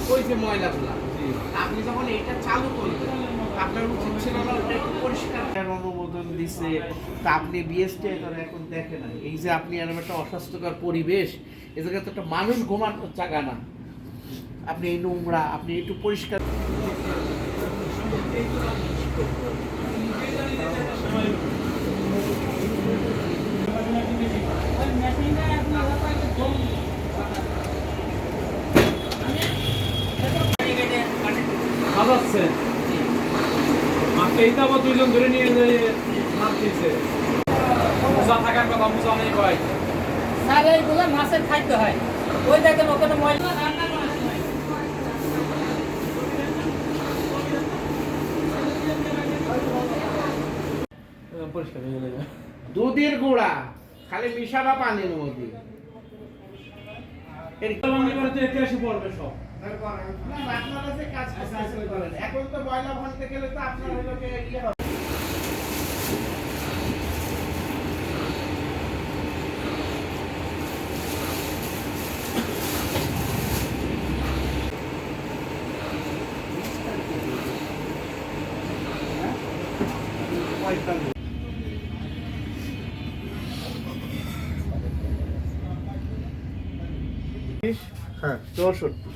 ওই যে ময়লাগুলা আপনি যখন এটা চালু করবেন আপনার উচিত ছিল না ওটা একটু পরিষ্কার অনুমোদন দিছে তা আপনি বিএসটি করে এখন দেখেন না এই যে আপনি এরকম একটা অস্বাস্থ্যকর পরিবেশ এ জায়গায় তো একটা মানুষ ঘুমানোর জায়গা না আপনি এই নোংরা আপনি একটু পরিষ্কার সাজাচ্ছেন মাকে এইটা আবার দুইজন ধরে নিয়ে যায় মাপ দিয়েছে মোজা থাকার কথা মোজা নেই ভাই স্যার এইগুলো মাছের খাদ্য হয় ওই দেখেন ওখানে ময়লা রান্না করার সময় পরিষ্কার হয়ে যাবে দুধের গুঁড়া খালি মিশাবা পানির মধ্যে এসে পড়বে সব না আপনারা যে কাজ করেন এখন তো ময়লা ভাঙতে গেলে তো আপনার হলো ইয়ে হবে হ্যাঁ 64